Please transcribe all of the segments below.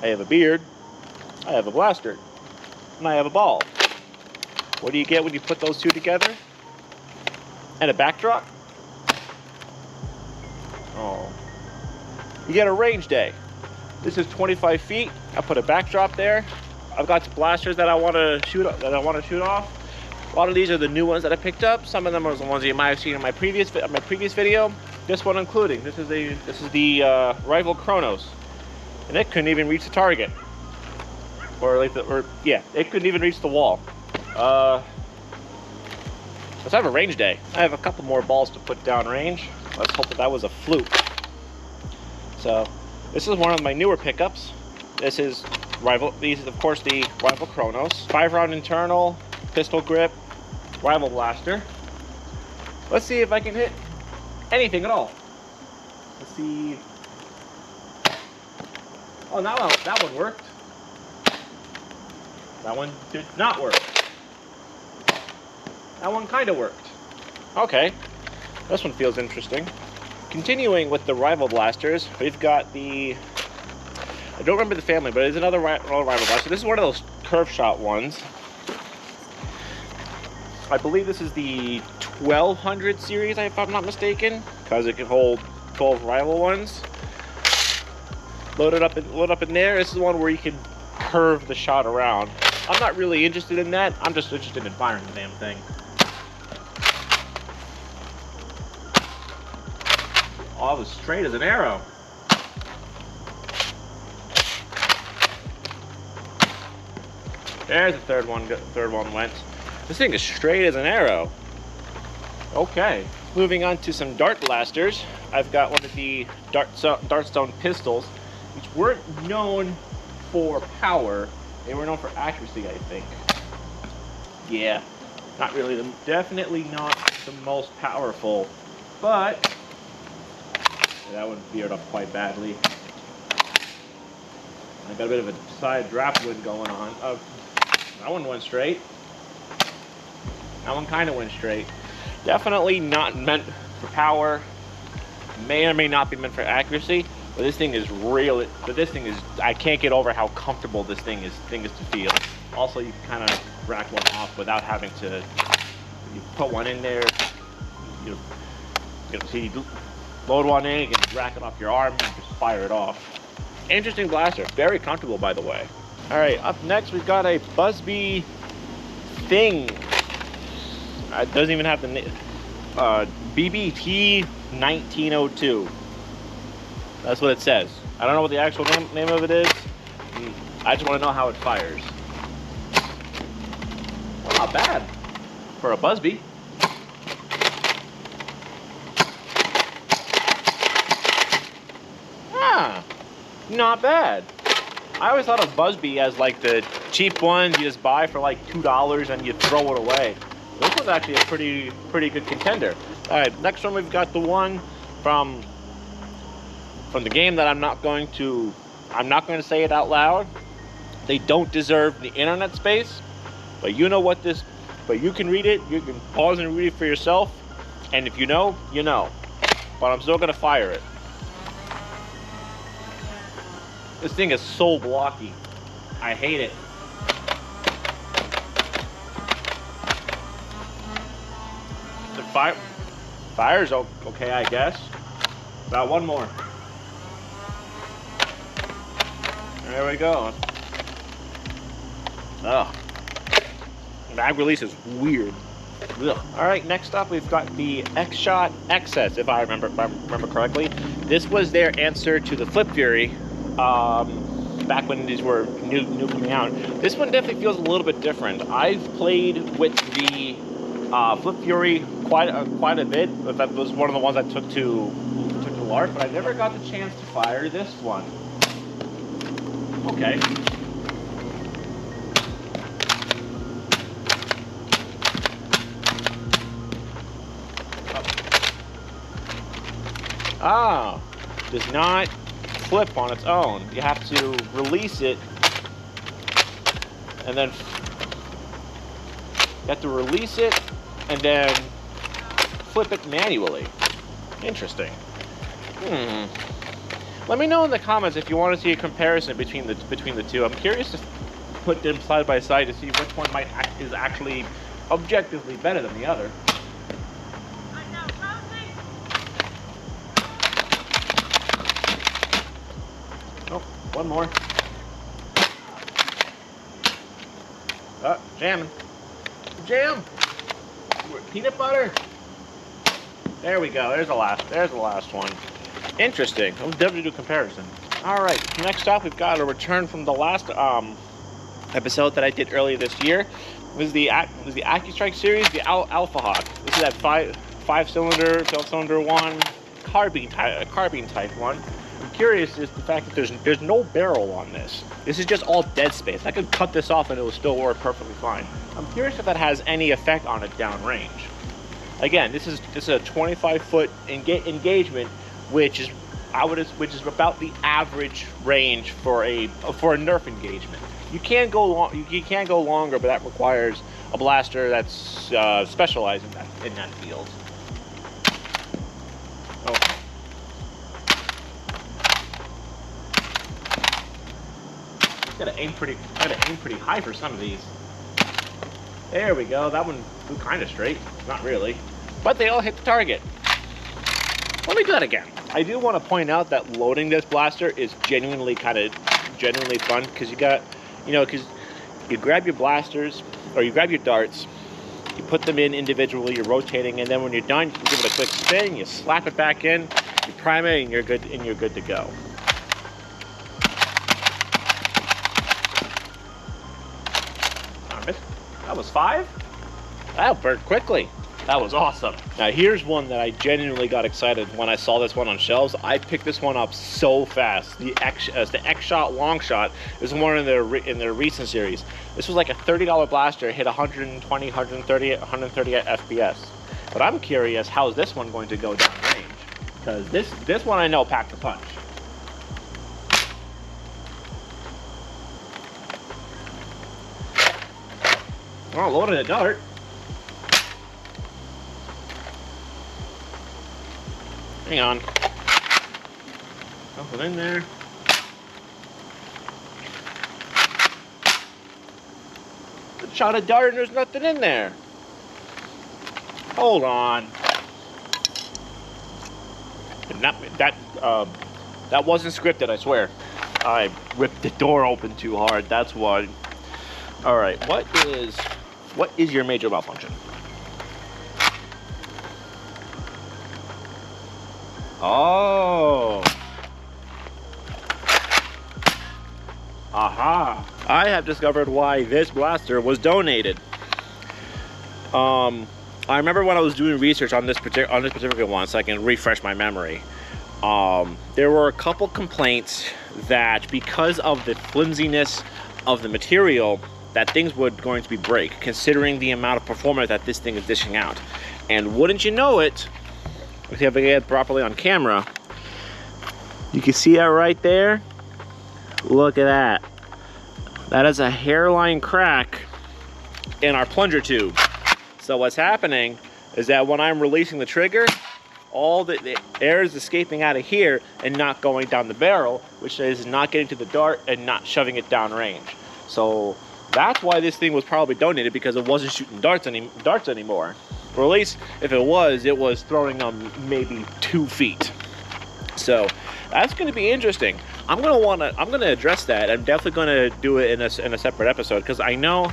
I have a beard, I have a blaster, and I have a ball. What do you get when you put those two together? And a backdrop? Oh. You get a range day. This is 25 feet. I put a backdrop there. I've got blasters that I want to shoot off. A lot of these are the new ones that I picked up. Some of them are the ones that you might have seen in my previous video. This one including. This is the Rival Chronos, and it couldn't even reach the target, it couldn't even reach the wall. Let's have a range day. I have a couple more balls to put down range. Let's hope that was a fluke. So this is one of my newer pickups. This is these of course the Rival Chronos. 5-round internal, pistol grip, Rival blaster. Let's see if I can hit anything at all. Let's see. Oh, that one worked. That one did not work. That one kind of worked. Okay, this one feels interesting. Continuing with the Rival blasters, we've got the, I don't remember the family, but it's another Rival blaster. This is one of those curve shot ones. I believe this is the 1200 series, if I'm not mistaken, because it can hold 12 Rival ones. Load it up in there. This is one where you can curve the shot around. I'm not really interested in that. I'm just interested in firing the damn thing. Oh, it was straight as an arrow. There's the third one went. This thing is straight as an arrow. Okay. Moving on to some dart blasters. I've got one of the Dartstone pistols, which weren't known for power. They were known for accuracy, I think. Yeah, not really. Definitely not the most powerful, but that one veered up quite badly. I got a bit of a side draft wind going on. That one went straight. That one kind of went straight. Definitely not meant for power. May or may not be meant for accuracy. But this thing is real. I can't get over how comfortable this thing is to feel. Also, you can kind of rack one off without having to. You put one in there. You load one in, you can rack it off your arm and just fire it off. Interesting blaster. Very comfortable, by the way. All right, up next we've got a Busby thing. It doesn't even have the name. BBT 1902. That's what it says. I don't know what the actual name of it is. I just want to know how it fires. Well, not bad for a Busby. Ah, not bad. I always thought of Busby as like the cheap ones you just buy for like $2 and you throw it away. This one's actually a pretty good contender. All right, next one we've got the one from the game that I'm not going to say it out loud. They don't deserve the internet space, but you know what this. But you can read it. You can pause and read it for yourself, and if you know, you know. But I'm still gonna fire it. This thing is so blocky. I hate it. The fire's okay, I guess. Got one more. There we go. Oh, mag release is weird. Ugh. All right, next up we've got the X-Shot XS, if I remember correctly. This was their answer to the Flip Fury. Back when these were new coming out. This one definitely feels a little bit different. I've played with the Flip Fury quite a bit. That was one of the ones I took to LARP, but I never got the chance to fire this one. Okay. Ah, does not flip on its own. You have to release it, and then flip it manually. Interesting. Let me know in the comments if you want to see a comparison between the two. I'm curious to put them side by side to see which one is actually objectively better than the other. Oh, one more. Jamming. Jam. Peanut butter. There we go. There's the last one. Interesting. I'll definitely do a comparison. All right. Next up, we've got a return from the last episode that I did earlier this year. This is the AccuStrike series, the Alpha Hawk. This is that five-cylinder one, carbine type one. I'm curious is the fact that there's no barrel on this. This is just all dead space. I could cut this off and it will still work perfectly fine. I'm curious if that has any effect on it downrange. Again, this is a 25-foot engagement, which is about the average range for a Nerf engagement. You can go longer, but that requires a blaster that's specialized in that field. Oh. Gotta aim pretty high for some of these. There we go. That one flew kind of straight. Not really, but they all hit the target. Let me do that again. I do want to point out that loading this blaster is genuinely fun because because you grab your blasters or you grab your darts, you put them in individually, you're rotating, and then when you're done, you can give it a quick spin, you slap it back in, you prime it, and you're good to go. That was 5? That burned quickly. That was awesome. Now here's one that I genuinely got excited when I saw this one on shelves. I picked this one up so fast. The X-Shot Long Shot is one in their recent series. This was like a $30 blaster, hit 120, 130 FPS. But I'm curious, how is this one going to go down range? Because this one I know packed a punch. Oh, loaded a dart. Hang on. Nothing in there. I shot a dart and there's nothing in there. Hold on. That wasn't scripted, I swear. I ripped the door open too hard, that's why. Alright, what is your major malfunction? Oh. Aha. I have discovered why this blaster was donated. I remember when I was doing research on this particular one, so I can refresh my memory. There were a couple complaints that because of the flimsiness of the material, that things were going to be break, considering the amount of performance that this thing is dishing out. And wouldn't you know it, let's see if I get it properly on camera. You can see that right there. Look at that. That is a hairline crack in our plunger tube. So what's happening is that when I'm releasing the trigger, all the air is escaping out of here and not going down the barrel, which is not getting to the dart and not shoving it down range. So that's why this thing was probably donated, because it wasn't shooting darts anymore. Or at least if it was throwing them maybe 2 feet. So that's going to be interesting. I'm going to address that. I'm definitely going to do it in a separate episode, because I know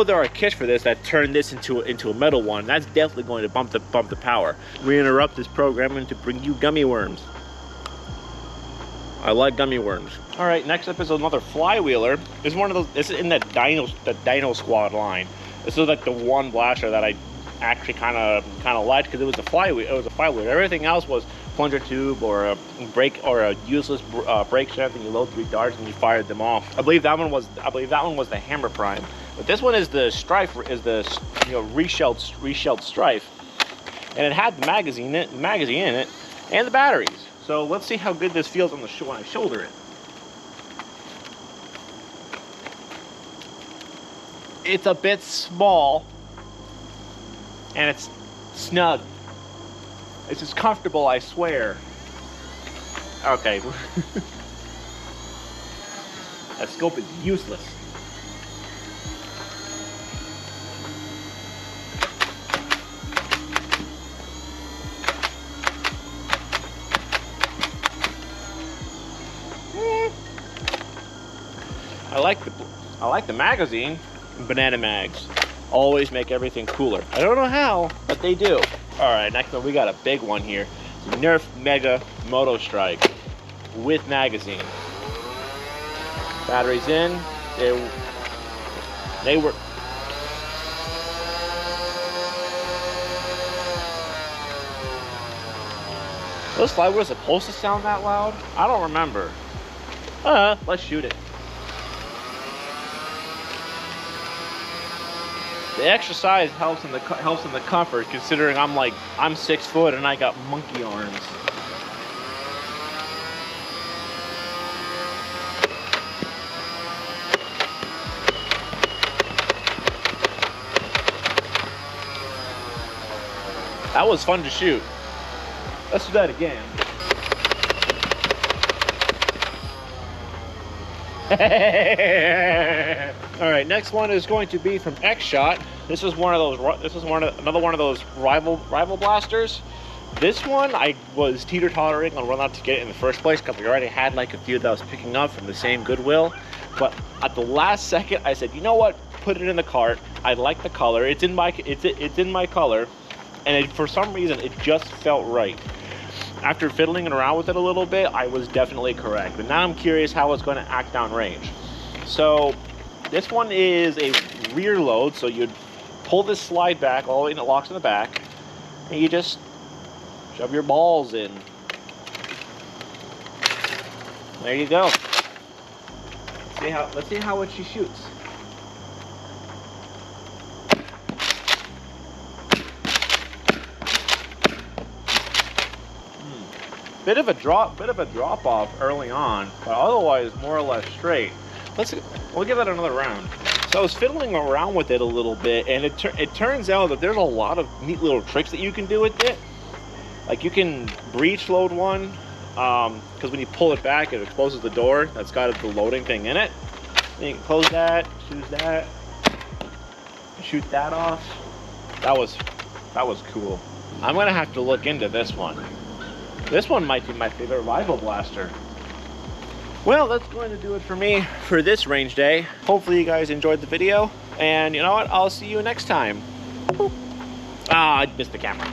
there are kits for this that turn this into a metal one. That's definitely going to bump the power. We interrupt this programming to bring you gummy worms. I like gummy worms. All right, next up is another Flywheeler. This is one of those. This is in the Dino Squad line. This is like the one blaster that I actually kind of liked, because it was a Flywheeler. Everything else was plunger tube or a brake or a useless brake shaft, and you load 3 darts and you fired them off. I believe that one was the Hammer Prime, but this one is the Strife, is the reshelled Strife, and it had the magazine in it and the batteries. So let's see how good this feels on the when I shoulder it. It's a bit small, and it's snug. It's just comfortable, I swear. Okay. That scope is useless. I like the magazine. Banana mags always make everything cooler. I don't know how, but they do. All right, next one we got a big one here. Nerf Mega Moto Strike with magazine. Batteries in. They were. Was Flywheel supposed to sound that loud? I don't remember. Let's shoot it. The exercise helps in the comfort, considering I'm 6 foot and I got monkey arms. That was fun to shoot. Let's do that again. All right, next one is going to be from X-Shot. This is another one of those rival blasters. This one I was teeter-tottering on whether or not to get it in the first place because I already had like a few that I was picking up from the same Goodwill. But at the last second, I said, you know what? Put it in the cart. I like the color. It's in my color, and for some reason it just felt right. After fiddling around with it a little bit, I was definitely correct. But now I'm curious how it's going to act down range. So this one is a rear load, so you'd pull this slide back all the way and it locks in the back, and you just shove your balls in. There you go. Let's see how she shoots. Bit of a drop off early on, but otherwise more or less straight. We'll give that another round. So I was fiddling around with it a little bit, and it turns out that there's a lot of neat little tricks that you can do with it. Like you can breech load one, because when you pull it back, it exposes the door that's got the loading thing in it. Then you can close that, choose that, shoot that off. That was cool. I'm gonna have to look into this one. This one might be my favorite rival blaster. Well, that's going to do it for me for this range day. Hopefully you guys enjoyed the video, and you know what? I'll see you next time. Ah, I missed the camera.